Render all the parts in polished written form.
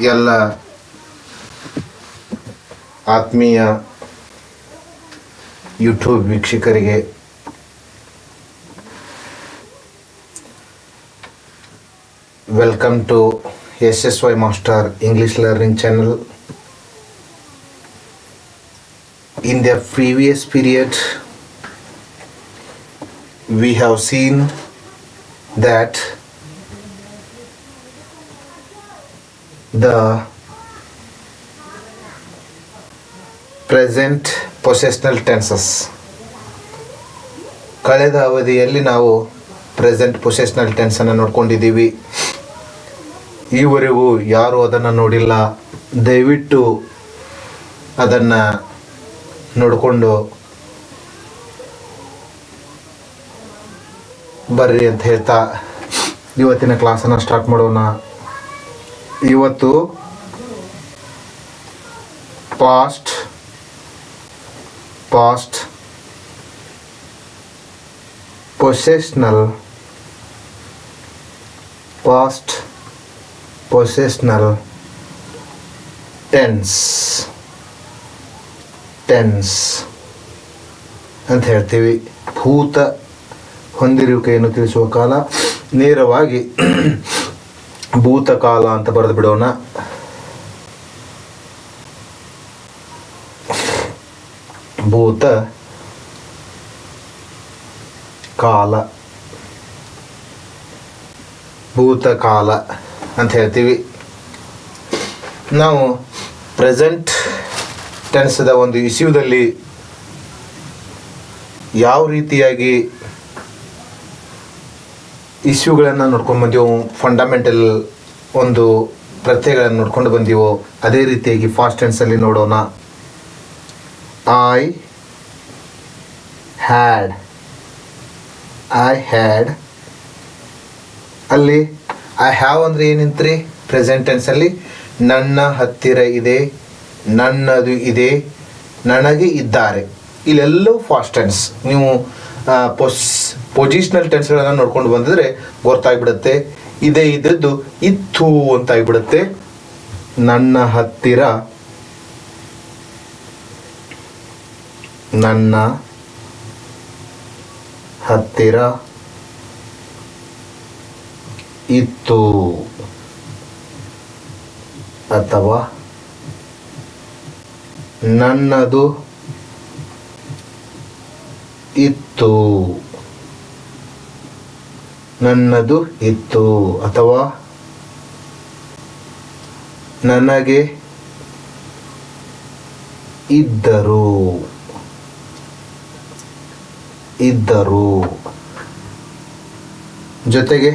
ಎಲ್ಲ ಆತ್ಮೀಯ ಯೂಟ್ಯೂಬ್ ವೀಕ್ಷಕರಿಗೆ welcome to SSY master English learning channel. In the previous period, we have seen that the present possessional tenses. ಕಳೆದ ಅವಧಿಯಲ್ಲಿ ನಾವು present ಪೊಸೆಷನಲ್ tension ನೋಡ್ಕೊಂಡಿದ್ದೀವಿ. ಈವರೆಗೂ ಯಾರು ಅದನ್ನು ನೋಡಿಲ್ಲ, ದಯವಿಟ್ಟು ಅದನ್ನು ನೋಡಿಕೊಂಡು ಬರ್ರಿ ಅಂತ ಹೇಳ್ತಾ ಇವತ್ತಿನ ಕ್ಲಾಸನ್ನು ಸ್ಟಾರ್ಟ್ ಮಾಡೋಣ. ಇವತ್ತು ಪಾಸ್ಟ್ ಪೊಸೆಷನಲ್ ಟೆನ್ಸ್ ಅಂತ ಹೇಳ್ತೀವಿ. ಭೂತ ಹೊಂದಿರುವಿಕೆಯನ್ನು ತಿಳಿಸುವ ಕಾಲ. ನೇರವಾಗಿ ಭೂತಕಾಲ ಅಂತ ಬರೆದು ಬಿಡೋಣ. ಭೂತಕಾಲ ಅಂತ ಹೇಳ್ತೀವಿ. ನಾವು ಪ್ರೆಸೆಂಟ್ ಟೆನ್ಸ್ದ ಒಂದು ಇಶ್ಯೂದಲ್ಲಿ ಯಾವ ರೀತಿಯಾಗಿ ಇಶ್ಯೂಗಳನ್ನು ನೋಡ್ಕೊಂಡು ಬಂದೀವೋ, ಫಂಡಮೆಂಟಲ್ ಒಂದು ಪ್ರತ್ಯಯಗಳನ್ನು ನೋಡ್ಕೊಂಡು ಬಂದೀವೋ, ಅದೇ ರೀತಿಯಾಗಿ ಫಾಸ್ಟ್ ಟೆನ್ಸಲ್ಲಿ ನೋಡೋಣ. ಐ ಹ್ಯಾಡ್ ಅಲ್ಲಿ ಐ ಹ್ಯಾವ್ ಅಂದರೆ ಏನಿಂತ್ರಿ ಪ್ರೆಸೆಂಟ್ ಟೆನ್ಸಲ್ಲಿ? ನನ್ನ ಹತ್ತಿರ ಇದೆ, ನನ್ನದು ಇದೆ, ನನಗೆ ಇದ್ದಾರೆ. ಇಲ್ಲೆಲ್ಲವೂ ಫಾಸ್ಟ್ ಟೆನ್ಸ್. ನೀವು ಪೊಸಿಷನಲ್ ಟೆನ್ಸ್ಗಳನ್ನು ನೋಡ್ಕೊಂಡು ಬಂದಿದ್ರೆ ಗೊತ್ತಾಗ್ಬಿಡುತ್ತೆ. ಇದೆ ಇದ್ದದ್ದು ಇತ್ತು ಅಂತ ಆಗಿಬಿಡುತ್ತೆ. ನನ್ನ ಹತ್ತಿರ ಇತ್ತು ಅಥವಾ ನನ್ನದು ಇತ್ತು ಅಥವಾ ನನಗೆ ಇದ್ದರು. ಜೊತೆಗೆ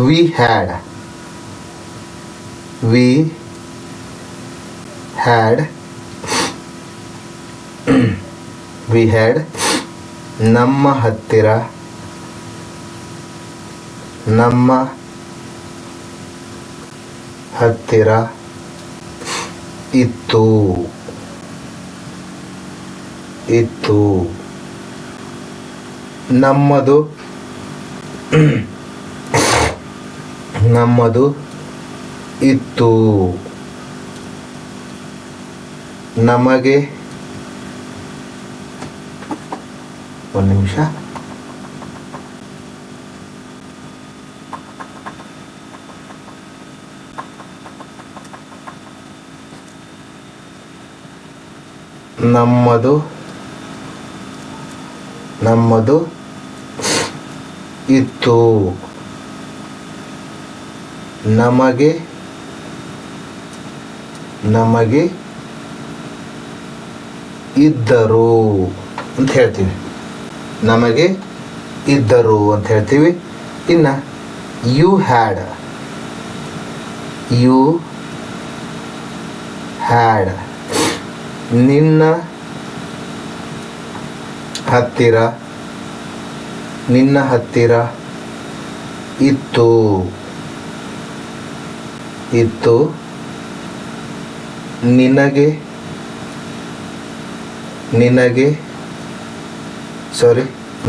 we had ನಮ್ಮ ಹತ್ತಿರ ಇತ್ತು. ನಮ್ಮದು ಇತ್ತು. ನಮಗೆ ಒಂದು ನಿಮಿಷ. ನಮ್ಮದು ಇತ್ತು. ನಮಗೆ ಇದ್ದರು ಅಂತ ಹೇಳ್ತೀವಿ. ನಮಗೆ ಇದ್ದರು ಅಂತ ಹೇಳ್ತೀವಿ. ಇನ್ನು ಯು ಹ್ಯಾಡ್ ನಿನ್ನ ಹತ್ತಿರ ಇತ್ತು. ನಿನಗೆ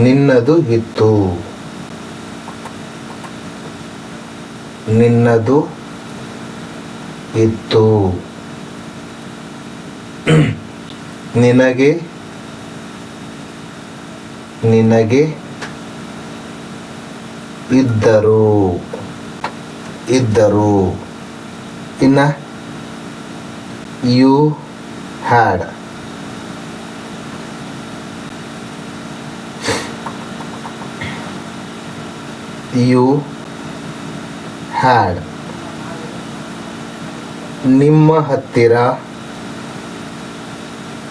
ನಿನ್ನದು ಇತ್ತು. ನಿನ್ನದು ಇತ್ತು. ನಿನಗೆ ನಿನಗೆ ಇದ್ದರು ಇದ್ದರು. ಇನ್ನು ಯು ಹ್ಯಾಡ್. You had. ನಿಮ್ಮ ಹತ್ತಿರ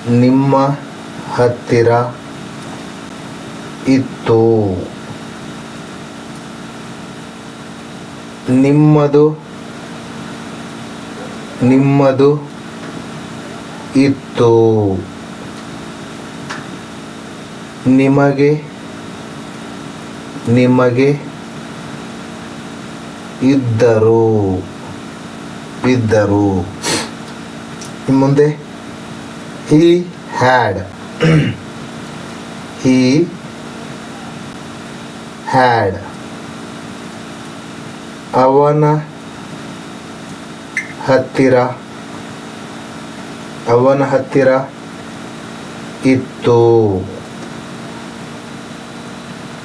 ನಿಮ್ಮ ಹತ್ತಿರ ಇತ್ತು. ನಿಮ್ಮದು ನಿಮ್ಮದು ಇತ್ತು. ನಿಮಗೆ ನಿಮಗೆ ಇದ್ದರು ಇದ್ದರು. ಮುಂದೆ he had. he had. ಅವನ ಹತ್ತಿರ ಅವನ ಹತ್ತಿರ ಇತ್ತು.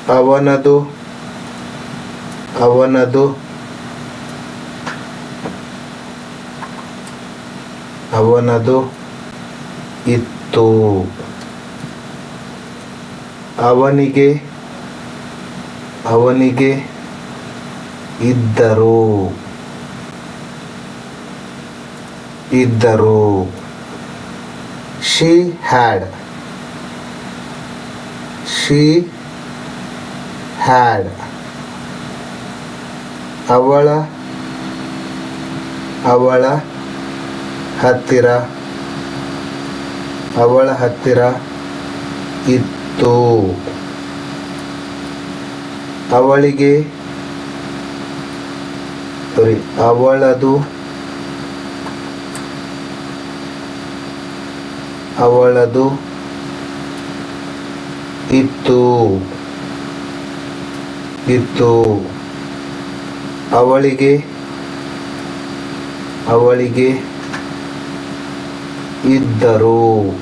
ಅವನದು ಅವನದು ಅವನದು ಇತ್ತು. ಅವನಿಗೆ ಅವನಿಗೆ ಇದ್ದರು ಇದ್ದರು. she had. she had. ಅವಳ ಅವಳ ಹತ್ತಿರ ಅವಳ ಹತ್ತಿರ ಇತ್ತು. ಅವಳಿಗೆ ಅವಳದು ಅವಳದು ಇತ್ತು ಇತ್ತು. ಅವಳಿಗೆ ಅವಳಿಗೆ ಇದ್ದರು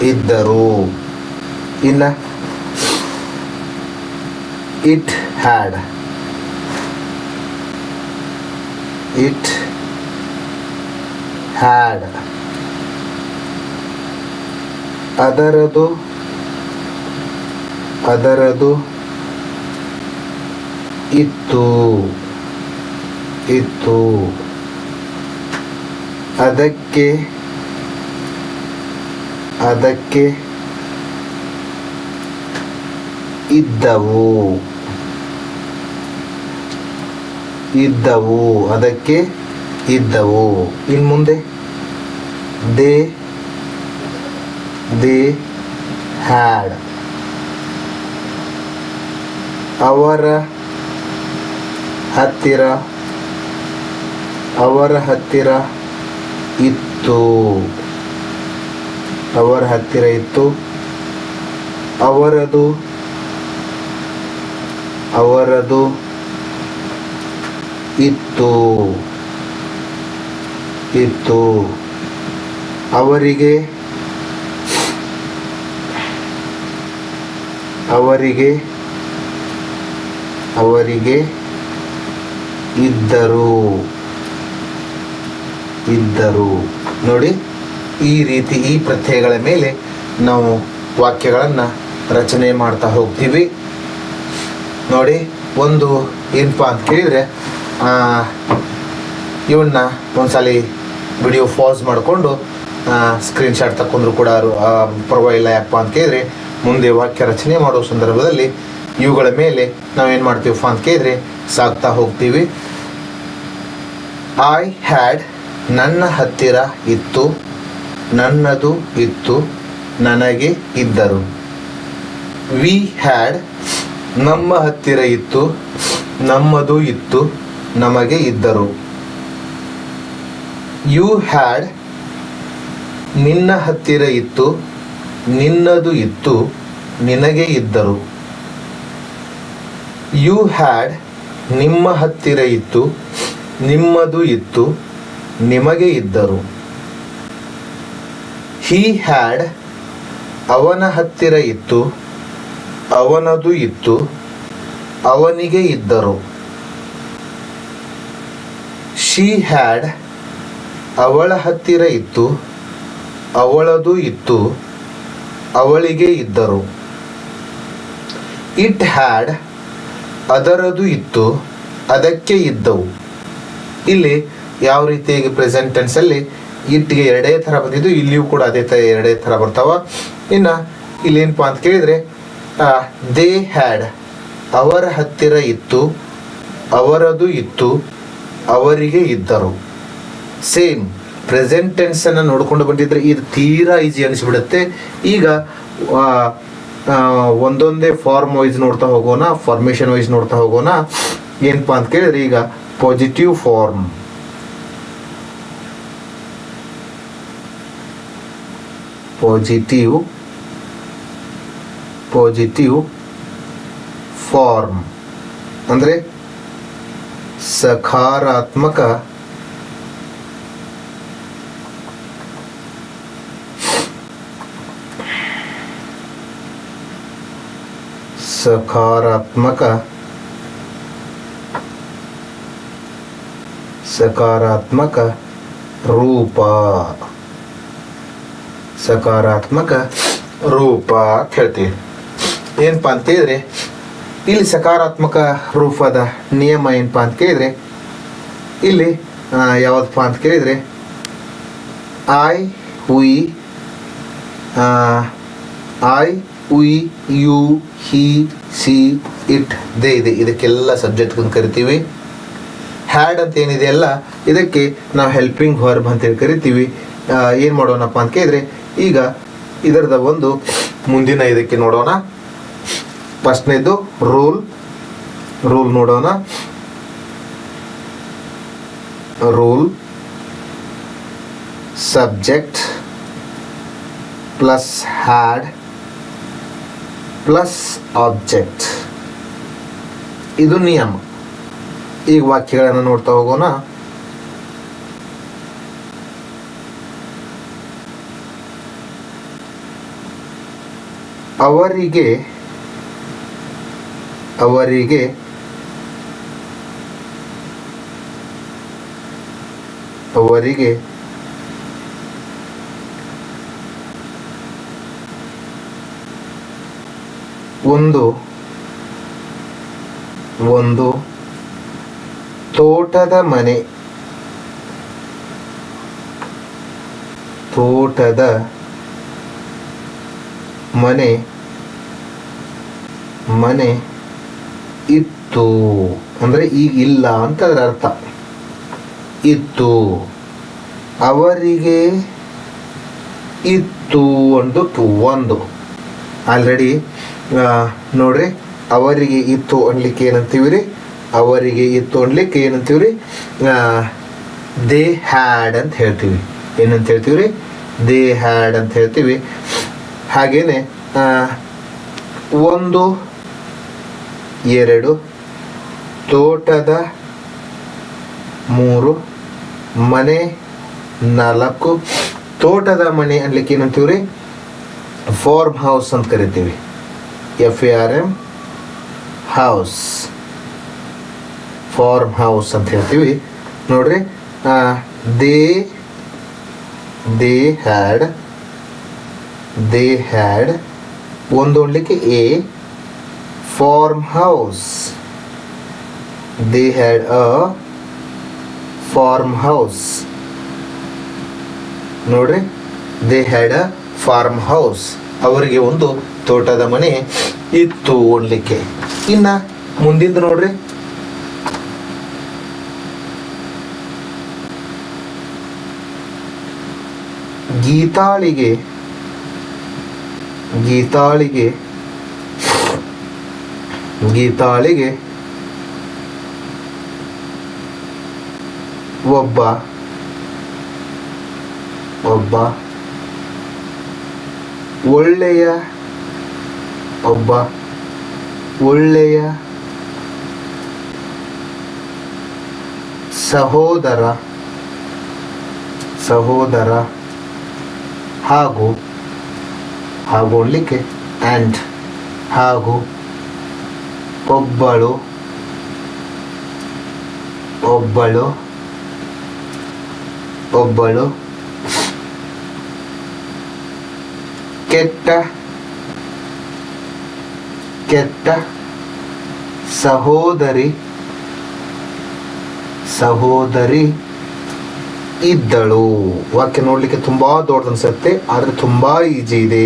ಇದ್ದರು. ಇನ್ನು ಇಟ್ ಹ್ಯಾಡ್. It had. ಅದರದು ಅದರದು ಇತ್ತು ಇತ್ತು. ಅದಕ್ಕೆ ಅದಕ್ಕೆ ಇದ್ದವು ಇದ್ದವು. ಅದಕ್ಕೆ ಇದ್ದವು. ಇನ್ನು ಮುಂದೆ ದೇ ಹ್ಯಾಡ್. ಅವರ ಹತ್ತಿರ ಅವರ ಹತ್ತಿರ ಇತ್ತು ಅವರ ಹತ್ತಿರ ಇತ್ತು. ಅವರದು ಅವರದು ಇತ್ತು ಇತ್ತು. ಅವರಿಗೆ ಅವರಿಗೆ ಅವರಿಗೆ ಇದ್ದರು ಇದ್ದರು. ನೋಡಿ, ಈ ರೀತಿ ಈ ಪ್ರತ್ಯಯಗಳ ಮೇಲೆ ನಾವು ವಾಕ್ಯಗಳನ್ನು ರಚನೆ ಮಾಡ್ತಾ ಹೋಗ್ತೀವಿ. ನೋಡಿ, ಒಂದು ಏನಪ್ಪ ಅಂತ ಕೇಳಿದರೆ, ಇವನ್ನ ಒಂದ್ಸಲ ವಿಡಿಯೋ ಪಾಸ್ ಮಾಡಿಕೊಂಡು ಸ್ಕ್ರೀನ್ಶಾಟ್ ತಗೊಂಡ್ರು ಕೂಡ ಪರವಾಗಿಲ್ಲ. ಯಾಕಪ್ಪ ಅಂತ ಕೇಳಿದರೆ ಮುಂದೆ ವಾಕ್ಯ ರಚನೆ ಮಾಡೋ ಸಂದರ್ಭದಲ್ಲಿ ಇವುಗಳ ಮೇಲೆ ನಾವೇನು ಮಾಡ್ತೀವಪ್ಪ ಅಂತ ಕೇಳಿದರೆ ಸಾಗ್ತಾ ಹೋಗ್ತೀವಿ. I had. ನನ್ನ ಹತ್ತಿರ ಇತ್ತು, ನನ್ನದು ಇತ್ತು, ನನಗೆ ಇದ್ದರು. We had. ನಮ್ಮ ಹತ್ತಿರ ಇತ್ತು, ನಮ್ಮದು ಇತ್ತು, ನಮಗೆ ಇದ್ದರು. You had. ನಿನ್ನ ಹತ್ತಿರ ಇತ್ತು, ನಿನ್ನದು ಇತ್ತು, ನಿನಗೆ ಇದ್ದರು. You had. ನಿಮ್ಮ ಹತ್ತಿರ ಇತ್ತು, ನಿಮ್ಮದು ಇತ್ತು, ನಿಮಗೆ ಇದ್ದರು. ಹಿ ಹ್ಯಾಡ್, ಅವನ ಹತ್ತಿರ ಇತ್ತು, ಅವನದು ಇತ್ತು, ಅವನಿಗೆ ಇದ್ದರು. ಶಿ ಹ್ಯಾಡ್, ಅವಳ ಹತ್ತಿರ ಇತ್ತು, ಅವಳದು ಇತ್ತು, ಅವಳಿಗೆ ಇದ್ದರು. ಇಟ್ ಹ್ಯಾಡ್, ಅದರದು ಇತ್ತು, ಅದಕ್ಕೆ ಇದ್ದವು. ಇಲ್ಲಿ ಯಾವ ರೀತಿಯಾಗಿ ಪ್ರೆಸೆಂಟ್ ಟೆನ್ಸಲ್ಲಿ ಇಟ್ಗೆ ಎರಡೇ ಥರ ಬಂದಿದ್ದು, ಇಲ್ಲಿಯೂ ಕೂಡ ಅದೇ ಥರ ಎರಡೇ ಥರ ಬರ್ತಾವ. ಇನ್ನು ಇಲ್ಲೇನಪ್ಪ ಅಂತ ಕೇಳಿದರೆ ದೇ ಹ್ಯಾಡ್, ಅವರ ಹತ್ತಿರ ಇತ್ತು, ಅವರದು ಇತ್ತು, ಅವರಿಗೆ ಇದ್ದರು. ಸೇಮ್ ಪ್ರೆಸೆಂಟ್ ಟೆನ್ಸನ್ನು ನೋಡ್ಕೊಂಡು ಬಂದಿದ್ರೆ ಇದು ತೀರಾ ಈಸಿ ಅನಿಸ್ಬಿಡುತ್ತೆ. ಈಗ ಒಂದೊಂದೇ ಫಾರ್ಮ್ ವೈಸ್ ನೋಡ್ತಾ ಹೋಗೋಣ, ಫಾರ್ಮೇಷನ್ ವೈಸ್ ನೋಡ್ತಾ ಹೋಗೋಣ. ಏನಪ್ಪ ಅಂತ ಕೇಳಿದ್ರೆ ಈಗ ಪಾಸಿಟಿವ್ ಫಾರ್ಮ್. ಪಾಸಿಟಿವ್ ಫಾರ್ಮ್ ಅಂದರೆ ಸಕಾರಾತ್ಮಕ ಸಕಾರಾತ್ಮಕ ರೂಪ ಅಂತ ಹೇಳ್ತೀವಿ. ಏನಪ್ಪಾ ಅಂತ ಹೇಳಿದ್ರೆ ಇಲ್ಲಿ ಸಕಾರಾತ್ಮಕ ರೂಪದ ನಿಯಮ ಏನಪ್ಪಾ ಅಂತ ಕೇಳಿದ್ರೆ ಇಲ್ಲಿ ಯಾವ್ದಪ್ಪ ಅಂತ ಕೇಳಿದ್ರೆ I we you he she it they ಇದೆ. ಇದಕ್ಕೆಲ್ಲ ಸಬ್ಜೆಕ್ಟ್ ಕರಿತೀವಿ. ಹ್ಯಾಡ್ ಅಂತ ಏನಿದೆ ಅಲ್ಲ, ಇದಕ್ಕೆ ನಾವು ಹೆಲ್ಪಿಂಗ್ ವರ್ಬ್ ಅಂತೇಳಿ ಕರಿತೀವಿ. ಏನು ಮಾಡೋಣಪ್ಪ ಅಂತ ಕೇಳಿದ್ರೆ ಈಗ ಇದರದ ಒಂದು ಮುಂದಿನ ಇದಕ್ಕೆ ನೋಡೋಣ. ಫಸ್ಟ್ನೇದು ರೂಲ್ ನೋಡೋಣ. Rule subject plus had plus object, ಇದು ನಿಯಮ. ಈಗ ವಾಕ್ಯಗಳನ್ನು ನೋಡ್ತಾ ಹೋಗೋಣ. ಅವರಿಗೆ ಒಂದು ತೋಟದ ಮನೆ ಇತ್ತು ಅಂದ್ರೆ ಈಗ ಇಲ್ಲ ಅಂತ ಅದರ ಅರ್ಥ. ಇತ್ತು, ಅವರಿಗೆ ಇತ್ತು ಒಂದು ಆಲ್ರೆಡಿ ನೋಡ್ರಿ. ಅವರಿಗೆ ಇತ್ತು ಅನ್ಲಿಕ್ಕೆ ಏನಂತೀವಿ ರೀ? ದೇ ಹ್ಯಾಡ್ ಅಂತ ಹೇಳ್ತೀವಿ. ಏನಂತ ಹೇಳ್ತೀವಿ ರೀ? ದೇ ಹ್ಯಾಡ್ ಅಂತ ಹೇಳ್ತೀವಿ. ಹಾಗೇನೆ 1 2 ತೋಟದ 3 ಮನೆ 4 ತೋಟದ ಮನೆ ಅನ್ಲಿಕ್ಕೆ ಏನಂತೀವಿ ರೀ? ಫಾರ್ಮ್ ಹೌಸ್ ಅಂತ ಕರಿತೀವಿ. FARM ಹೌಸ್, ಫಾರ್ಮ್ ಹೌಸ್ ಅಂತ ಹೇಳ್ತೀವಿ. ನೋಡ್ರಿ, ದೇ ಹ್ಯಾಡ್ ಒಂದು ಅನ್ಲಿಕ್ಕೆ a farm house. They had a farm house. ನೋಡ್ರಿ, they had a farm house. ಅವರಿಗೆ ಒಂದು ತೋಟದ ಮನೆ ಇತ್ತು ಅನ್ಲಿಕ್ಕೆ. ಇನ್ನ ಮುಂದಿಂದ ನೋಡ್ರಿ, ಗೀತಾಳಿಗೆ ಒಬ್ಬ ಒಳ್ಳೆಯ ಸಹೋದರ ಸಹೋದರ ಹಾಗೂ ಓದಲಿಕ್ಕೆ ಆ್ಯಂಡ್ ಹಾಗೂ ಒಬ್ಬಳು ಕೆಟ್ಟ ಸಹೋದರಿ ಇದ್ದಳು. ವಾಕ್ಯ ನೋಡ್ಲಿಕ್ಕೆ ತುಂಬಾ ದೊಡ್ಡದು ಅನ್ಸುತ್ತೆ, ಆದ್ರೆ ತುಂಬಾ ಈಜಿ ಇದೆ.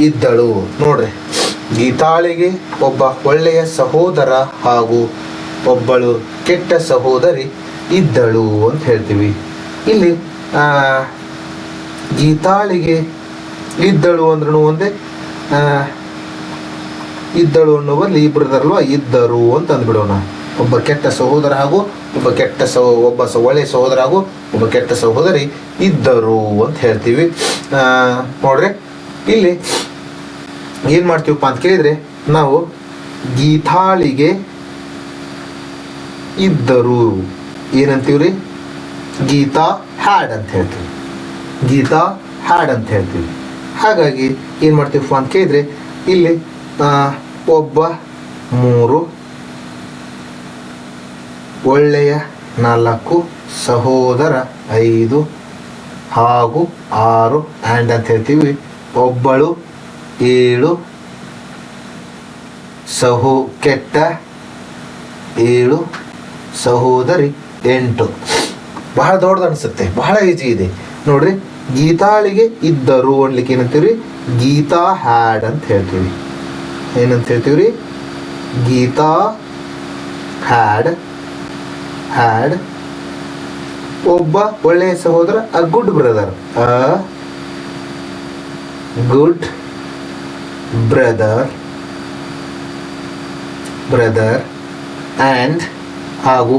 ಇದ್ದಳು ನೋಡ್ರಿ, ಗೀತಾಳಿಗೆ ಒಬ್ಬ ಒಳ್ಳೆಯ ಸಹೋದರ ಹಾಗೂ ಒಬ್ಬಳು ಕೆಟ್ಟ ಸಹೋದರಿ ಇದ್ದಳು ಅಂತ ಹೇಳ್ತೀವಿ. ಇಲ್ಲಿ ಗೀತಾಳಿಗೆ ಇದ್ದಳು ಅಂದ್ರೂ ಒಂದೇ, ಇದ್ದಳು ಅನ್ನುವಲ್ಲಿ ಇಬ್ಬರದಲ್ವಾ, ಇದ್ದರು ಅಂತ ಅಂದ್ಬಿಡೋಣ. ಒಬ್ಬ ಕೆಟ್ಟ ಸಹೋದರ ಹಾಗೂ ಒಬ್ಬ ಒಳ್ಳೆಯ ಸಹೋದರ ಹಾಗೂ ಒಬ್ಬ ಕೆಟ್ಟ ಸಹೋದರಿ ಇದ್ದರು ಅಂತ ಹೇಳ್ತೀವಿ. ನೋಡ್ರಿ, ಇಲ್ಲಿ ಏನ್ ಮಾಡ್ತೀವಪ್ಪ ಅಂತ ಕೇಳಿದ್ರೆ, ನಾವು ಗೀತಾಳಿಗೆ ಇದ್ದರು ಏನಂತೀವ್ರಿ, ಗೀತಾ ಹ್ಯಾಡ್ ಅಂತ ಹೇಳ್ತೀವಿ. ಹಾಗಾಗಿ ಏನ್ ಮಾಡ್ತೀವಪ್ಪ ಅಂತ ಕೇಳಿದ್ರೆ, ಇಲ್ಲಿ ಒಬ್ಬ 3, ಒಳ್ಳೆಯ 4, ಸಹೋದರ 5 ಹಾಗೂ 6 ಆ್ಯಂಡ್ ಅಂತ ಹೇಳ್ತೀವಿ. ಒಬ್ಬಳು 7, ಕೆಟ್ಟ 7, ಸಹೋದರಿ 8. ಬಹಳ ದೊಡ್ಡದು ಅನಿಸುತ್ತೆ, ಬಹಳ ಈಜಿ ಇದೆ ನೋಡ್ರಿ. ಗೀತಾಳಿಗೆ ಇದ್ದರು ಅನ್ಲಿಕ್ಕೆ ಏನಂತೀವ್ರಿ, ಗೀತಾ ಹ್ಯಾಡ್ ಅಂತ ಹೇಳ್ತೀವಿ. ಏನಂತ ಹೇಳ್ತೀವ್ರಿ, ಗೀತಾ ಹ್ಯಾಡ್. ಒಬ್ಬ ಒಳ್ಳೆಯ ಸಹೋದರ, ಅ ಗುಡ್ ಬ್ರದರ್, ಬ್ರದರ್ ಆ್ಯಂಡ್ ಹಾಗೂ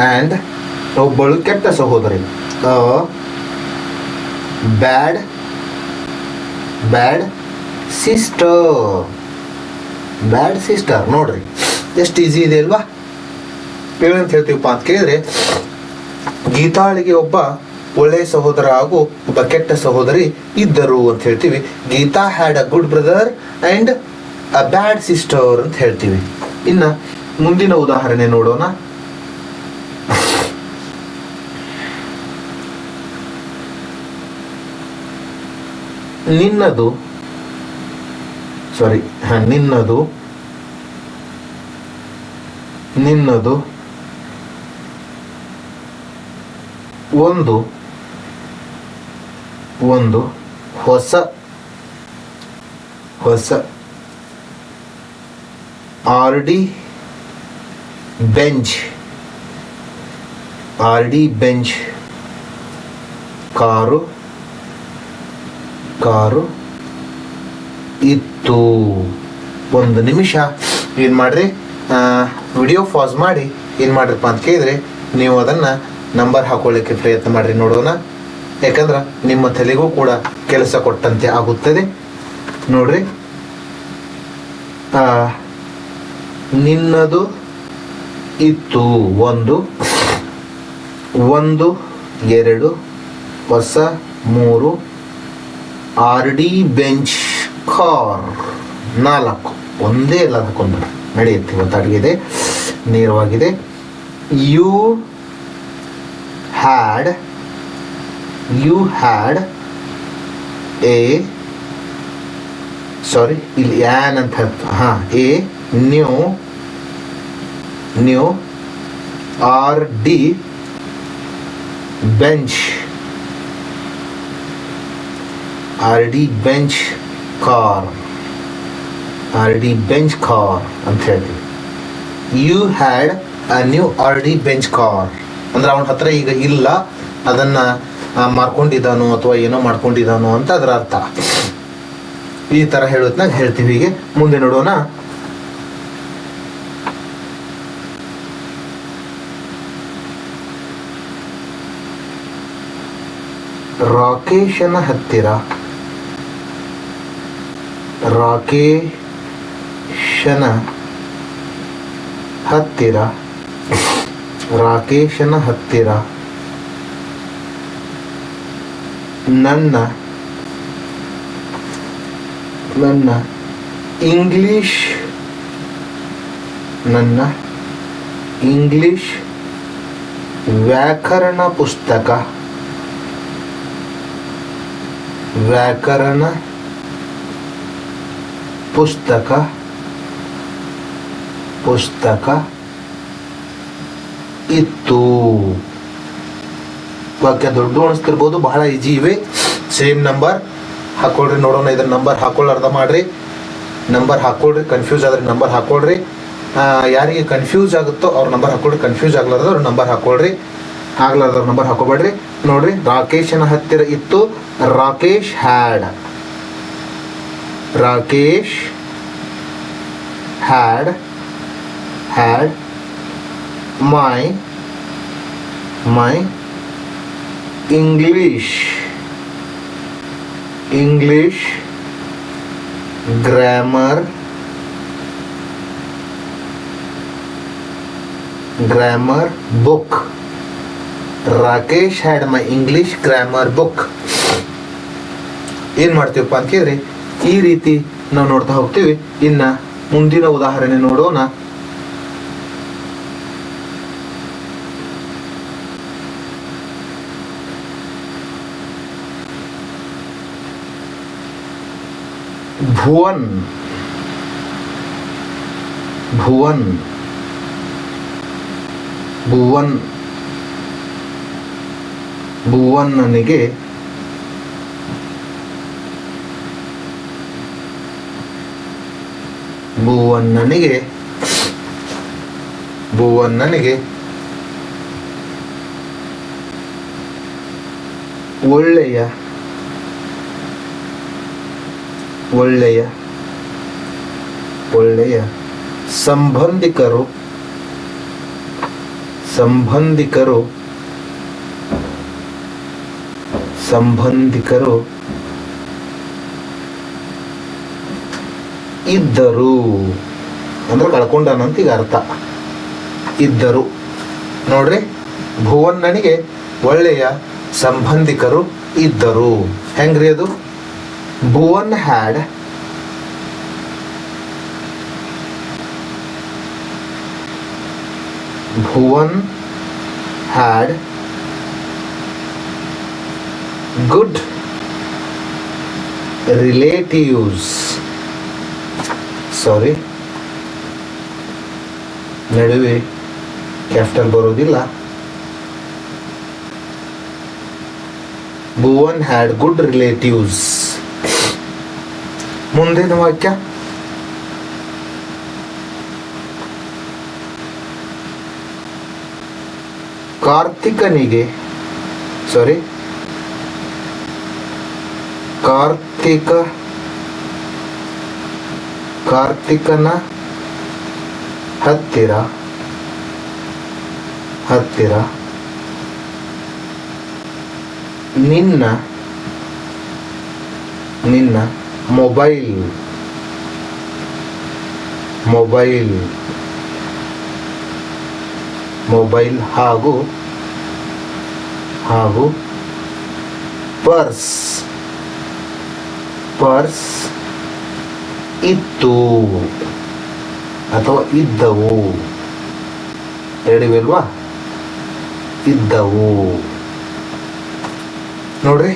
ಆ್ಯಂಡ್ ಒಬ್ಬಳು ಕೆಟ್ಟ ಸಹೋದರಿ, ಬ್ಯಾಡ್ ಸಿಸ್ಟರ್. ನೋಡ್ರಿ ಎಷ್ಟು ಈಸಿ ಇದೆ ಅಲ್ವಾ. ಏನಂತ ಹೇಳ್ತೀವಪ್ಪ ಅಂತ ಕೇಳಿದ್ರೆ, ಗೀತಾಳಿಗೆ ಒಬ್ಬ ಒಳ್ಳೆಯ ಸಹೋದರ ಹಾಗೂ ಒಬ್ಬ ಕೆಟ್ಟ ಸಹೋದರಿ ಇದ್ದರು ಅಂತ ಹೇಳ್ತೀವಿ. Geeta had a good brother and a bad sister ಅಂತ ಹೇಳ್ತೀವಿ. ಇನ್ನ ಮುಂದಿನ ಉದಾಹರಣೆ ನೋಡೋಣ. ನಿನ್ನದು ಒಂದು ಹೊಸ RD ಬೆಂಚ್ ಕಾರು ಇತ್ತು. ಒಂದು ನಿಮಿಷ ಏನು ಮಾಡ್ರಿ, ವಿಡಿಯೋ ಪಾಸ್ ಮಾಡಿ ಏನು ಮಾಡ್ರಪ್ಪ ಅಂತ ಕೇಳಿದ್ರೆ, ನೀವು ಅದನ್ನು ನಂಬರ್ ಹಾಕೊಳ್ಳಿಕ್ಕೆ ಪ್ರಯತ್ನ ಮಾಡಿರಿ, ನೋಡೋಣ. ಯಾಕಂದ್ರೆ ನಿಮ್ಮ ತಲೆಗೂ ಕೂಡ ಕೆಲಸ ಕೊಟ್ಟಂತೆ ಆಗುತ್ತದೆ. ನೋಡ್ರಿ, ನಿನ್ನದು ಇತ್ತು ಒಂದು 2 ಹೊಸ 3 RD ಬೆಂಚ್ ಕಾರ್ 4. ಒಂದೇ ಎಲ್ಲ ಹಾಕೊಂಡು ನಡೆಯುತ್ತೆ, ಇವತ್ತು ಅಡುಗೆ ನೇರವಾಗಿದೆ. ಯು ಹ್ಯಾಡ್ ಇಲ್ಲಿ ಆ್ಯನ್ ಅಂತ a new RD Benz car ಅಂತ ಹೇಳ್ತೀವಿ. You had a new RD Benz car ಅಂದ್ರೆ ಅವನ ಹತ್ರ ಈಗ ಇಲ್ಲ, ಅದನ್ನ ಮಾರ್ಕೊಂಡಿದ್ದಾನೋ ಅಥವಾ ಏನೋ ಮಾಡ್ಕೊಂಡಿದ್ದಾನೋ ಅಂತ ಅದರ ಅರ್ಥ. ಈ ತರ ಹೇಳೋದ್ನಾಗ ಹೇಳ್ತೀವಿ. ಹೀಗೆ ಮುಂದೆ ನೋಡೋಣ. ರಾಕೇಶನ ಹತ್ತಿರ, ರಾಕೇಶನ ಹತ್ತಿರ, ರಾಕೇಶನ ಹತ್ತಿರ ನನ್ನ ಇಂಗ್ಲಿಷ್ ವ್ಯಾಕರಣ ಪುಸ್ತಕ ಇತ್ತು. ವಾಕ್ಯ ದೊಡ್ಡ ಅನಿಸ್ತಿರ್ಬೋದು, ಬಹಳ ಈಜಿ ಇವೆ. ಸೇಮ್ ನಂಬರ್ ಹಾಕೊಳ್ರಿ, ನೋಡೋಣ. ಇದ್ರ ನಂಬರ್ ಹಾಕೊಳ್ಳಿ, ಅರ್ಧ ಮಾಡ್ರಿ. ನಂಬರ್ ಹಾಕೊಳ್ರಿ, ಕನ್ಫ್ಯೂಸ್ ಆದ್ರೆ ನಂಬರ್ ಹಾಕೊಳ್ರಿ. ಯಾರಿಗೆ ಕನ್ಫ್ಯೂಸ್ ಆಗುತ್ತೋ ಅವ್ರ ನಂಬರ್ ಹಾಕೊಳ್ರಿ, ಕನ್ಫ್ಯೂಸ್ ಆಗ್ಲಾರ್ದವ್ರು ನಂಬರ್ ಹಾಕೊಳ್ರಿ, ಆಗ್ಲಾರ್ದವ್ರ ನಂಬರ್ ಹಾಕೋಬೇಡ್ರಿ. ನೋಡ್ರಿ, ರಾಕೇಶನ ಹತ್ತಿರ ಇತ್ತು. Rakesh had my English grammar book. Rakesh had my English grammar book. ಏನು ಮಾಡ್ತೀವಪ್ಪ ಅಂತ ಕೇಳಿದ್ರೆ ಈ ರೀತಿ ನಾವು ನೋಡ್ತಾ ಹೋಗ್ತೀವಿ. ಇನ್ನು ಮುಂದಿನ ಉದಾಹರಣೆ ನೋಡೋಣ. ಭುವನ್ ನನಗೆ ಒಳ್ಳೆಯ ಸಂಬಂಧಿಕರು ಇದ್ದರು. ಅಂದ್ರೆ ಕಳ್ಕೊಂಡನಂತ ಈಗ ಅರ್ಥ. ಇದ್ದರು. ನೋಡ್ರಿ, ಭುವನ್ ನನಗೆ ಒಳ್ಳೆಯ ಸಂಬಂಧಿಕರು ಇದ್ದರು. ಹೆಂಗ್ರಿ ಅದು? Bhuvan had good relatives. ಸಾರಿ, ನಡುವೆ ಕ್ಯಾಪಿಟಲ್ ಬರೋದಿಲ್ಲ. Bhuvan had good relatives. ಮುಂದಿನ ವಾಕ್ಯ, ಕಾರ್ತಿಕನ ಹತ್ತಿರ ನಿನ್ನ ಮೊಬೈಲ್ ಹಾಗೂ ಪರ್ಸ್ ಇತ್ತು ಅಥವಾ ಇದ್ದವು. ಹೇಳಿಲ್ವಾ? ಇದ್ದವು. ನೋಡ್ರಿ,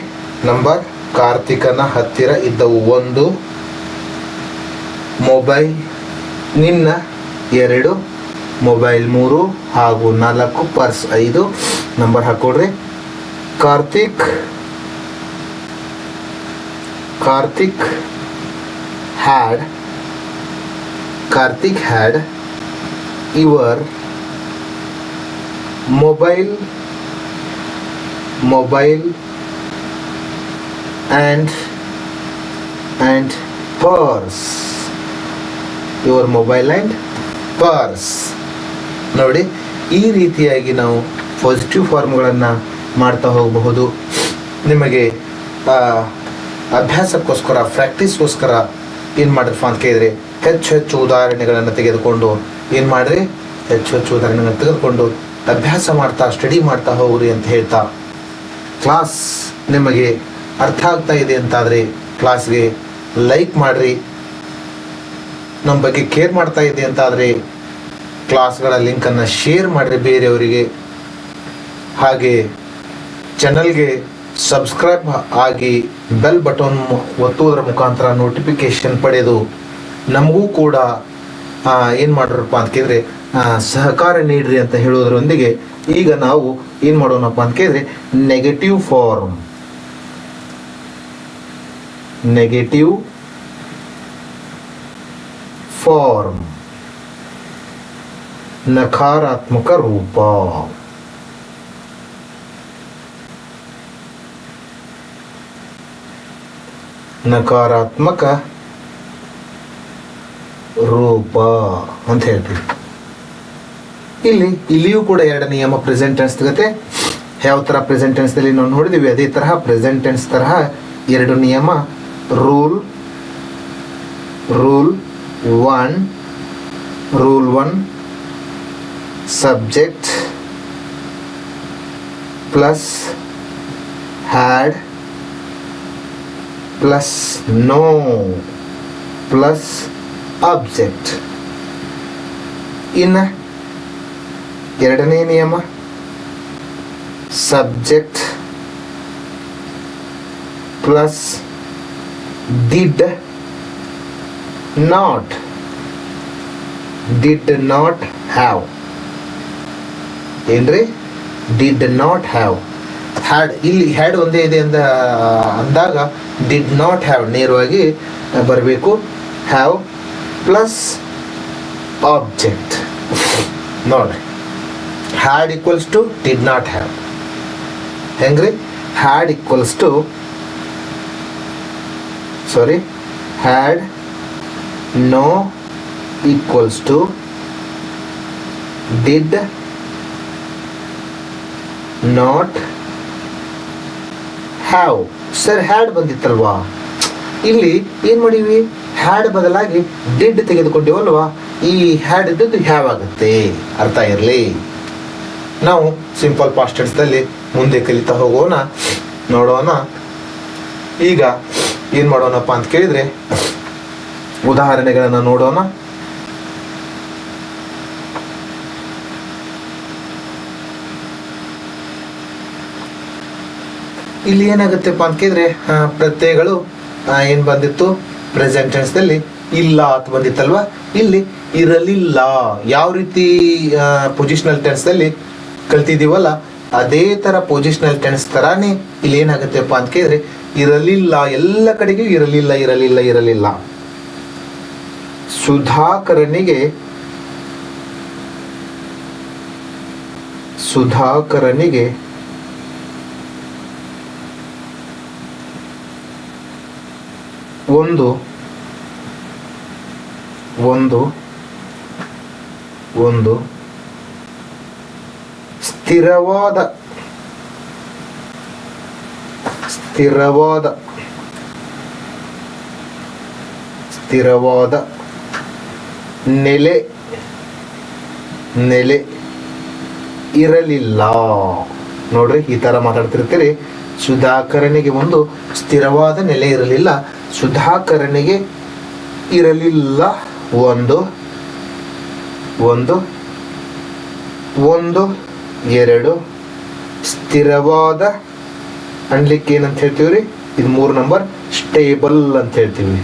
ನಂಬರ್ ಕಾರ್ತಿಕನ ಹತ್ತಿರ ಇದ್ದವು 1, ಮೊಬೈಲ್ ನಿನ್ನ 2, ಮೊಬೈಲ್ 3 ಹಾಗೂ 4, ಪರ್ಸ್ 5. ನಂಬರ್ ಹಾಕೊಡ್ರಿ. Karthik had your mobile and purse. Your mobile and purse. ನೋಡಿ, ಈ ರೀತಿಯಾಗಿ ನಾವು ಪಾಸಿಟಿವ್ ಫಾರ್ಮ್ಗಳನ್ನು ಮಾಡ್ತಾ ಹೋಗಬಹುದು. ನಿಮಗೆ ಅಭ್ಯಾಸಕ್ಕೋಸ್ಕರ ಪ್ರಾಕ್ಟೀಸ್ಗೋಸ್ಕರ ಏನು ಮಾಡಿರಪ್ಪ ಅಂತ ಕೇಳಿದರೆ ಹೆಚ್ಚು ಹೆಚ್ಚು ಉದಾಹರಣೆಗಳನ್ನು ತೆಗೆದುಕೊಂಡು ಏನು ಮಾಡಿರಿ, ಹೆಚ್ಚು ಹೆಚ್ಚು ಉದಾಹರಣೆಗಳನ್ನು ತೆಗೆದುಕೊಂಡು ಅಭ್ಯಾಸ ಮಾಡ್ತಾ ಸ್ಟಡಿ ಮಾಡ್ತಾ ಹೋಗ್ರಿ ಅಂತ ಹೇಳ್ತಾ, ಕ್ಲಾಸ್ ನಿಮಗೆ ಅರ್ಥ ಆಗ್ತಾ ಇದೆ ಅಂತಾದರೆ ಕ್ಲಾಸ್ಗೆ ಲೈಕ್ ಮಾಡಿರಿ. ನಮ್ಮ ಬಗ್ಗೆ ಕೇರ್ ಮಾಡ್ತಾ ಇದೆ ಅಂತಾದರೆ ಕ್ಲಾಸ್ಗಳ ಲಿಂಕನ್ನು ಶೇರ್ ಮಾಡಿರಿ ಬೇರೆಯವರಿಗೆ. ಹಾಗೆ ಚಾನಲ್ಗೆ ಸಬ್ಸ್ಕ್ರೈಬ್ ಆಗಿ ಬೆಲ್ ಬಟನ್ ಒತ್ತುವುದರ ಮುಖಾಂತರ ನೋಟಿಫಿಕೇಶನ್ ಪಡೆದು ನಮಗೂ ಕೂಡ ಏನು ಮಾಡ್ರಪ್ಪ ಅಂತ ಕೇಳಿದ್ರೆ ಸಹಕಾರ ನೀಡ್ರಿ ಅಂತ ಹೇಳೋದ್ರೊಂದಿಗೆ ಈಗ ನಾವು ಏನು ಮಾಡೋಣಪ್ಪ ಅಂತ ಕೇಳಿದ್ರೆ ನೆಗೆಟಿವ್ ಫಾರ್ಮ್ ನಕಾರಾತ್ಮಕ ರೂಪ. ನಕಾರಾತ್ಮಕ ರೂಪ ಅಂತ ಹೇಳ್ತೀವಿ. ಇಲ್ಲಿಯೂ ಕೂಡ ಎರಡು ನಿಯಮ ಪ್ರೆಸೆಂಟ್ ಟೆನ್ಸ್ ಸಿಗುತ್ತೆ. ಯಾವ ಥರ ಪ್ರೆಸೆಂಟ್ ಟೆನ್ಸ್ನಲ್ಲಿ ನಾವು ನೋಡಿದ್ದೀವಿ ಅದೇ ತರಹ ಪ್ರೆಸೆಂಟ್ ಟೆನ್ಸ್ ತರಹ ಎರಡು ನಿಯಮ. Rule 1 subject plus had plus no plus object. ಇನ್ನು ಎರಡನೇ ನಿಯಮ subject plus did not have. ಏನ್ರಿ? Did not have. ಹ್ಯಾಡ್ ಇಲ್ಲಿ ಹ್ಯಾಡ್ ಒಂದೇ ಇದೆ ಅಂದಾಗ ಡಿಡ್ ನಾಟ್ ಹ್ಯಾವ್ ನೇರವಾಗಿ ಬರಬೇಕು. Have plus object. ನೋಡ್ರಿ, had equals to did not have. ಹೆಂಗ್ರಿ? Had equals to had no equals to did not have. Sir had ಬಂದಿತ್ತಲ್ವಾ, ಇಲ್ಲಿ ಏನು ಮಾಡೀವಿ, ಹ್ಯಾಡ್ ಬದಲಾಗಿ ಡಿಡ್ ತೆಗೆದುಕೊಂಡಿವಲ್ವಾ, ಈ ಹ್ಯಾಡ್ ಇದ್ದದ್ದು ಹ್ಯಾವ್ ಆಗುತ್ತೆ. ಅರ್ಥ ಇರಲಿ. ನಾವು ಸಿಂಪಲ್ ಪಾಸ್ಟ್ ಟೆನ್ಸ್ದಲ್ಲಿ ಮುಂದೆ ಕಲಿತಾ ಹೋಗೋಣ, ನೋಡೋಣ. ಈಗ ಏನು ಮಾಡೋಣಪ್ಪ ಅಂತ ಕೇಳಿದರೆ ಉದಾಹರಣೆಗಳನ್ನು ನೋಡೋಣ. ಇಲ್ಲಿ ಏನಾಗುತ್ತೆಪ್ಪ ಅಂತ ಕೇಳಿದ್ರೆ ಪ್ರತ್ಯಯಗಳು ಏನು ಬಂದಿತ್ತು ಪ್ರೆಸೆಂಟ್ ಟೆನ್ಸ್ದಲ್ಲಿ ಇಲ್ಲ ಅಂತ ಬಂದಿತ್ತಲ್ವಾ, ಇಲ್ಲಿ ಇರಲಿಲ್ಲ. ಯಾವ ರೀತಿ ಪೊಸಿಷನಲ್ ಟೆನ್ಸ್ದಲ್ಲಿ ಕಲ್ತಿದ್ದೀವಲ್ಲ ಅದೇ ಥರ ಪೊಸಿಷನಲ್ ಟೆನ್ಸ್ ಥರಾನೇ ಇಲ್ಲಿ ಏನಾಗುತ್ತೆಪ್ಪ ಅಂತ ಕೇಳಿದ್ರೆ ಇರಲಿಲ್ಲ. ಎಲ್ಲ ಕಡೆಗೂ ಇರಲಿಲ್ಲ. ಸುಧಾಕರನಿಗೆ ಒಂದು ಸ್ಥಿರವಾದ ನೆಲೆ ಇರಲಿಲ್ಲ. ನೋಡ್ರಿ, ಈ ತರ ಮಾತಾಡ್ತಿರ್ತೀರಿ. ಸುಧಾಕರನಿಗೆ ಒಂದು ಸ್ಥಿರವಾದ ನೆಲೆ ಇರಲಿಲ್ಲ. ಸುಧಾಕರನಿಗೆ ಇರಲಿಲ್ಲ ಒಂದು ಎರಡು ಸ್ಥಿರವಾದ ಅನ್ಲಿಕ್ಕೆ ಏನಂತ ಹೇಳ್ತೀವ್ರಿ, ಇದು 3 ನಂಬರ್ ಸ್ಟೇಬಲ್ ಅಂತ ಹೇಳ್ತೀವಿ.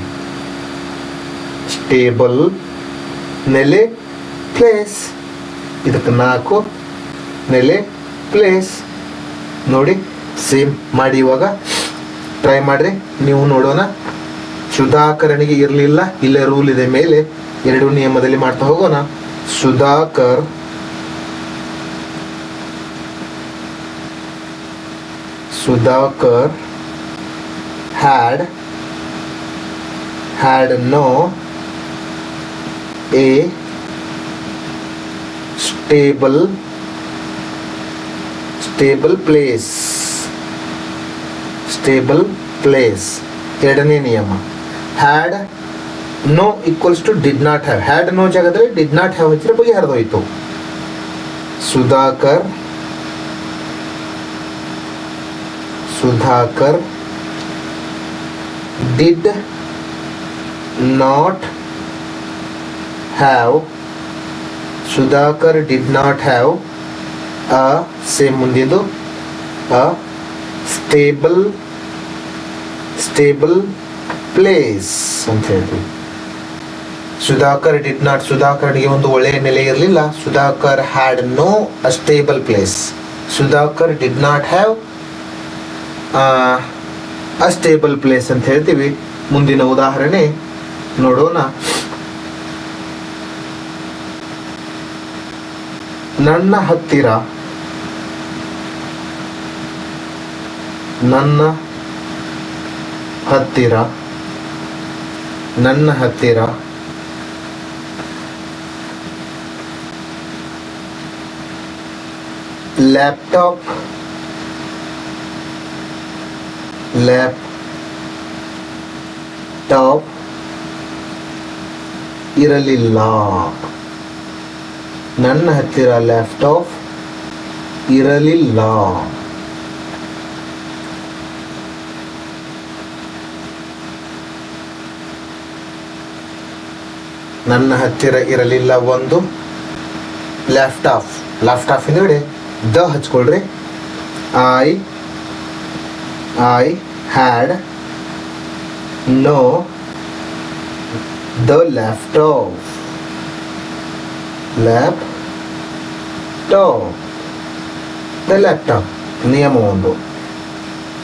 ಸ್ಟೇಬಲ್ ನೆಲೆ ಪ್ಲೇಸ್, ಇದಕ್ಕೆ 4 ನೆಲೆ ಪ್ಲೇಸ್. ನೋಡಿ, ಸೇಮ್ ಮಾಡಿ ಇವಾಗ ಟ್ರೈ ಮಾಡ್ರಿ ನೀವು ನೋಡೋಣ. ಸುಧಾಕರನಿಗೆ ಇರಲಿಲ್ಲ, ಇಲ್ಲೇ ರೂಲ್ ಇದೆ ಮೇಲೆ 2 ನಿಯಮದಲ್ಲಿ ಮಾಡ್ತಾ ಹೋಗೋಣ. Sudhakar had no a stable place. Stable place. ಎರಡನೇ ನಿಯಮ, had no equals to did not have. Had no ಜಾಗದಲ್ಲಿ ಡಿಡ್ ನಾಟ್ ಹ್ಯಾವ್ ಹಚ್ಚಿದ್ರೆ ಬಗೆಹರಿದೋಯ್ತು. Sudhakar did not have. Sudhakar did not have a same ಮುಂದಿದ್ದು ಅ ಸ್ಟೇಬಲ್ ಪ್ಲೇಸ್ ಅಂತ ಹೇಳ್ತೀವಿ. ಸುಧಾಕರ್ಗೆ ಒಂದು ಒಳ್ಳೆಯ ನೆಲೆ ಇರಲಿಲ್ಲ. Sudhakar had no a stable place. Sudhakar did not have a stable place ಅಂತ ಹೇಳ್ತೀವಿ. ಮುಂದಿನ ಉದಾಹರಣೆ ನೋಡೋಣ. ನನ್ನ ಹತ್ತಿರ ಲ್ಯಾಪ್ಟಾಪ್ ಇರಲಿಲ್ಲ. ನನ್ನ ಹತ್ತಿರ ಲ್ಯಾಪ್ಟಾಪ್ ಇರಲಿಲ್ಲ. ನನ್ನ ಹತ್ತಿರ ಇರಲಿಲ್ಲ ಒಂದು ಲ್ಯಾಪ್ಟಾಪ್ ಹಿಂದ್ಗಡೆ ದ ಹಚ್ಕೊಳ್ರಿ. I had no the laptop. ನಿಯಮ ಒಂದು,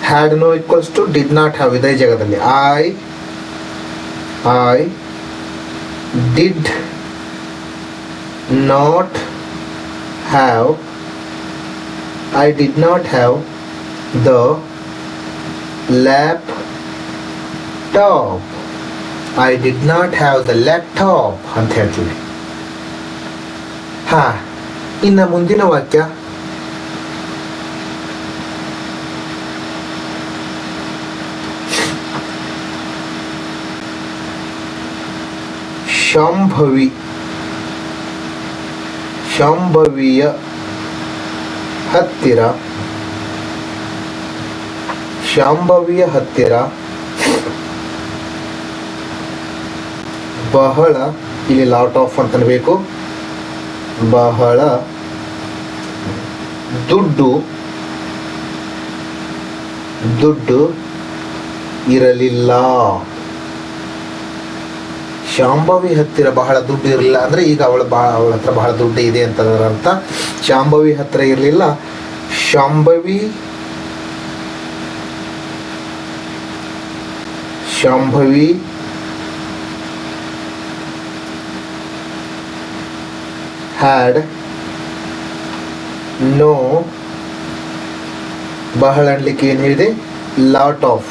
had no equals to did not have. ಇದೇ ಜಾಗದಲ್ಲಿ I did not have the laptop. I did not have the laptop ಅಂತ ಹೇಳ್ತೀವಿ. ಇನ್ನು ಮುಂದಿನ ವಾಕ್ಯ, ಶಾಂಭವಿಯ ಹತ್ತಿರ ಬಹಳ, ಇಲ್ಲಿ ಲಾಟ್ ಆಫ್ ಅಂತ ಅನ್ಬೇಕು, ಬಹಳ ದುಡ್ಡು ಇರಲಿಲ್ಲ. ಶಾಂಭವಿ ಹತ್ತಿರ ಬಹಳ ದುಡ್ಡು ಇರಲಿಲ್ಲ ಅಂದ್ರೆ ಈಗ ಅವಳ ಹತ್ರ ಬಹಳ ದುಡ್ಡು ಇದೆ ಅಂತ ಅರ್ಥ. ಶಾಂಭವಿ ಹತ್ತಿರ ಇರಲಿಲ್ಲ. ಶಾಂಭವಿ ಹ್ಯಾಡ್ ನೋ, ಬಹಳ ಅನ್ಲಿಕ್ಕೆ ಏನು ಹೇಳಿದೆ, lot of,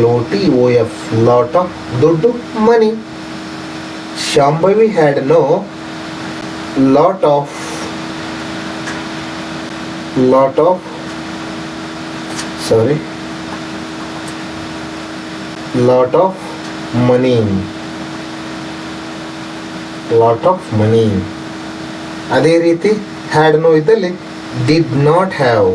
LOTOF, lot of ದುಡ್ಡು, money. Shambhavi had no lot of money. ಅದೇ ರೀತಿ ಹ್ಯಾಡ್ ನೋ ಇದ್ದಲ್ಲಿ did not have.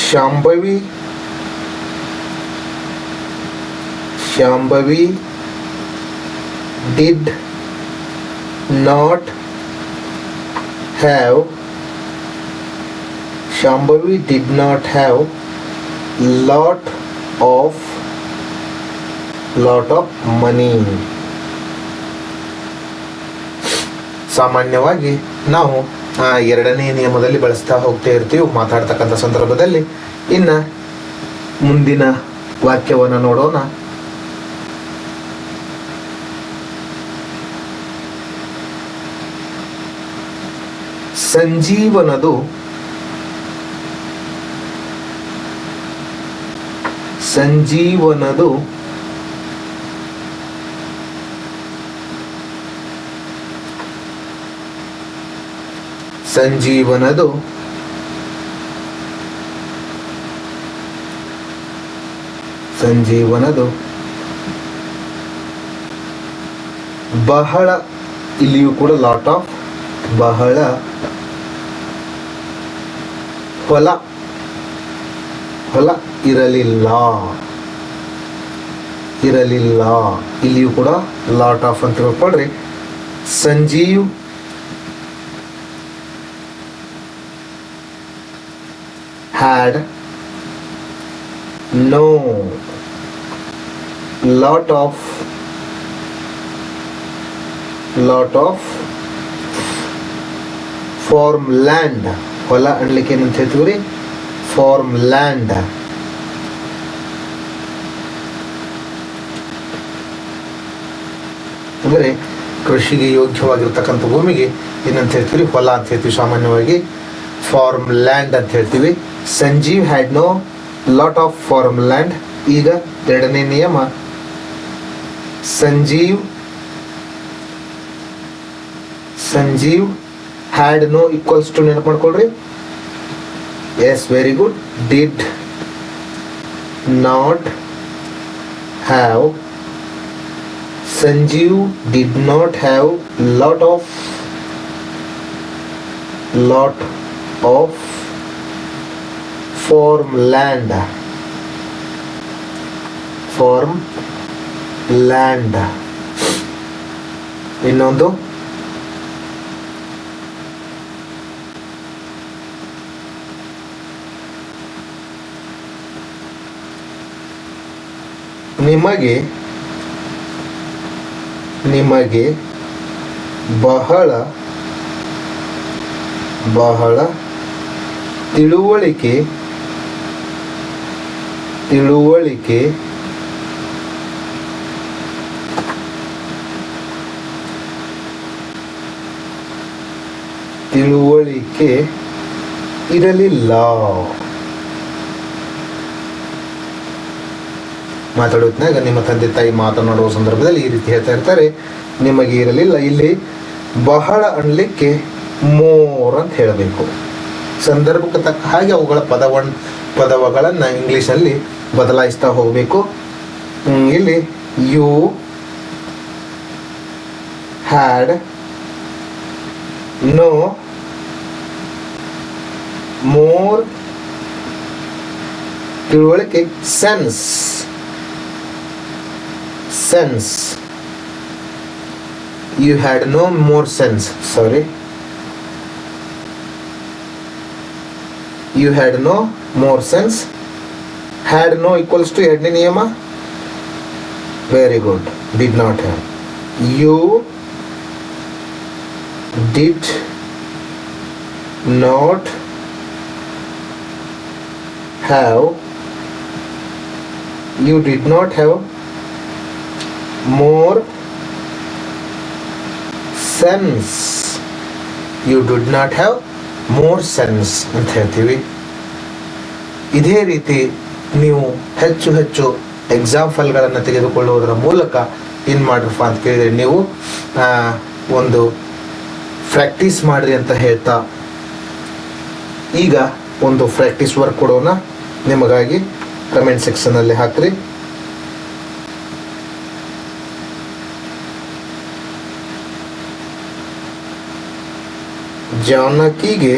Shambhavi did not have lot of money. ಸಾಮಾನ್ಯವಾಗಿ ನಾವು ಎರಡನೇ ನಿಯಮದಲ್ಲಿ ಬಳಸ್ತಾ ಹೋಗ್ತಾ ಇರ್ತೀವಿ ಮಾತಾಡ್ತಕ್ಕಂಥ ಸಂದರ್ಭದಲ್ಲಿ. ಇನ್ನು ಮುಂದಿನ ವಾಕ್ಯವನ್ನು ನೋಡೋಣ. ಸಂಜೀವನದು ಸಂಜೀವನದು ಬಹಳ, ಇಲ್ಲಿಯೂ ಕೂಡ ಲಾಟ್ ಆಫ್, ಬಹಳ ಹೊಲ, ಹೊಲ ಇರಲಿಲ್ಲ, ಇರಲಿಲ್ಲ, ಇಲ್ಲಿಯೂ ಕೂಡ ಲಾಟ್ ಆಫ್ ಅಂತ ತಿಳ್ಕೊಳ್ರಿ. Sanjeev had no lot of farmland. ಹೊಲ ಅನ್ಲಿಕ್ಕೆ ಏನಂತ ಹೇಳ್ತೀವಿ ರೀ? farmland. ಅಂದರೆ ಕೃಷಿಗೆ ಯೋಗ್ಯವಾಗಿರ್ತಕ್ಕಂಥ ಭೂಮಿಗೆ ಏನಂತ ಹೇಳ್ತೀವಿ? ಹೊಲ ಅಂತ ಹೇಳ್ತೀವಿ ಸಾಮಾನ್ಯವಾಗಿ. ಫಾರ್ಮ್ ಲ್ಯಾಂಡ್ ಅಂತ ಹೇಳ್ತೀವಿ. Sanjeev had no lot of farm land. ಈಗ ಎರಡನೇ ನಿಯಮ, Sanjeev had no equals to ನೆನಪು ಮಾಡ್ಕೊಳ್ರಿ. Yes, very good. Did not have, Sanjeev did not have lot of farmland. ಇನ್ನೊಂದು ನಿಮಗೆ ಬಹಳ ತಿಳುವಳಿಕೆ ಇರಲಿಲ್ಲ. ಮಾತಾಡೋದ್ನಾಗ ನಿಮ್ಮ ತಂದೆ ತಾಯಿ ಮಾತನಾಡುವ ಸಂದರ್ಭದಲ್ಲಿ ಈ ರೀತಿ ಹೇಳ್ತಾ ಇರ್ತಾರೆ, ನಿಮಗೆ ಇರಲಿಲ್ಲ. ಇಲ್ಲಿ ಬಹಳ ಅನ್ಲಿಕ್ಕೆ ಮೋರ್ ಅಂತ ಹೇಳಬೇಕು. ಸಂದರ್ಭಕ್ಕೆ ತಕ್ಕ ಹಾಗೆ ಅವುಗಳ ಪದಗಳನ್ನು ಇಂಗ್ಲೀಷಲ್ಲಿ ಬದಲಾಯಿಸ್ತಾ ಹೋಗಬೇಕು. ಇಲ್ಲಿ ಯು ಹ್ಯಾಡ್ ನೋ ಮೋರ್ ತಿಳುವಳಿಕೆ, sense. You had no more sense. Sorry. You had no more sense. Had no equals to ಎರಡನೇ ನಿಯಮ. Very good. Did not have. You did not have. You did not have more sense. You did not have more sense ಅಂತ ಹೇಳ್ತೀವಿ. ಇದೇ ರೀತಿ ನೀವು ಹೆಚ್ಚು ಹೆಚ್ಚು ಎಕ್ಸಾಂಪಲ್ಗಳನ್ನು ತೆಗೆದುಕೊಳ್ಳುವುದರ ಮೂಲಕ ಏನು ಮಾಡ್ರಪ್ಪ ಅಂತ ಕೇಳಿದರೆ ನೀವು ಒಂದು ಪ್ರಾಕ್ಟೀಸ್ ಮಾಡಿರಿ ಅಂತ ಹೇಳ್ತಾ, ಈಗ ಒಂದು ಪ್ರಾಕ್ಟೀಸ್ ವರ್ಕ್ ಕೊಡೋಣ. ನಿಮಗಾಗಿ ಕಮೆಂಟ್ ಸೆಕ್ಷನಲ್ಲಿ ಹಾಕ್ರಿ. ಜಾನಕಿಗೆ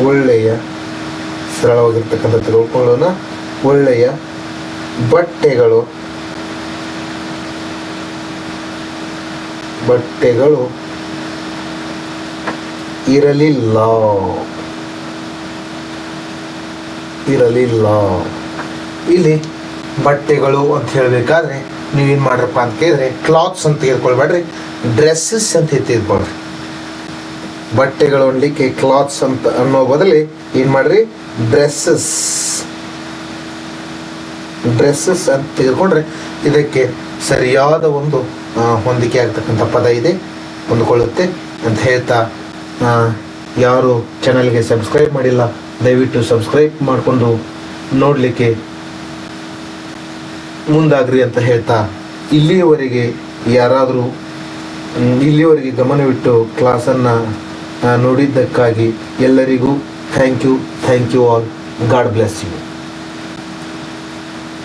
ಒಳ್ಳೆಯ ಸರಳವಾಗಿರ್ತಕ್ಕಂಥ ತಿಳ್ಕೊಳ್ಳೋಣ. ಒಳ್ಳೆಯ ಬಟ್ಟೆಗಳು ಇರಲಿಲ್ಲ. ಇಲ್ಲಿ ಬಟ್ಟೆಗಳು ಅಂತ ಹೇಳಬೇಕಾದ್ರೆ ನೀವೇನು ಮಾಡ್ರಪ್ಪ ಅಂತ ಕೇಳಿದ್ರೆ ಕ್ಲಾತ್ಸ್ ಅಂತ ತೆಗೆದುಕೊಳ್ಬೇಡ್ರಿ, ಡ್ರೆಸ್ಸಸ್ ಅಂತ ತೆಗೆದುಕೊಳ್ರಿ. ಬಟ್ಟೆಗಳು ಅನ್ಲಿಕ್ಕೆ ಕ್ಲಾತ್ಸ್ ಅಂತ ಅನ್ನೋ ಬದಲಿ ಏನು ಮಾಡ್ರಿ, ಡ್ರೆಸ್ಸಸ್ ಅಂತ ತೆಗೆದುಕೊಂಡ್ರೆ ಇದಕ್ಕೆ ಸರಿಯಾದ ಒಂದು ಹೊಂದಿಕೆ ಆಗ್ತಕ್ಕಂಥ ಪದ ಇದೆ, ಹೊಂದಿಕೊಳ್ಳುತ್ತೆ ಅಂತ ಹೇಳ್ತಾ ಯಾರು ಚಾನಲ್ಗೆ ಸಬ್ಸ್ಕ್ರೈಬ್ ಮಾಡಿಲ್ಲ ದಯವಿಟ್ಟು ಸಬ್ಸ್ಕ್ರೈಬ್ ಮಾಡಿಕೊಂಡು ನೋಡಲಿಕ್ಕೆ ಮುಂದಾಗ್ರಿ ಅಂತ ಹೇಳ್ತಾ, ಇಲ್ಲಿಯವರೆಗೆ ಗಮನವಿಟ್ಟು ಕ್ಲಾಸನ್ನು ನೋಡಿದ್ದಕ್ಕಾಗಿ ಎಲ್ಲರಿಗೂ thank you all. God bless you.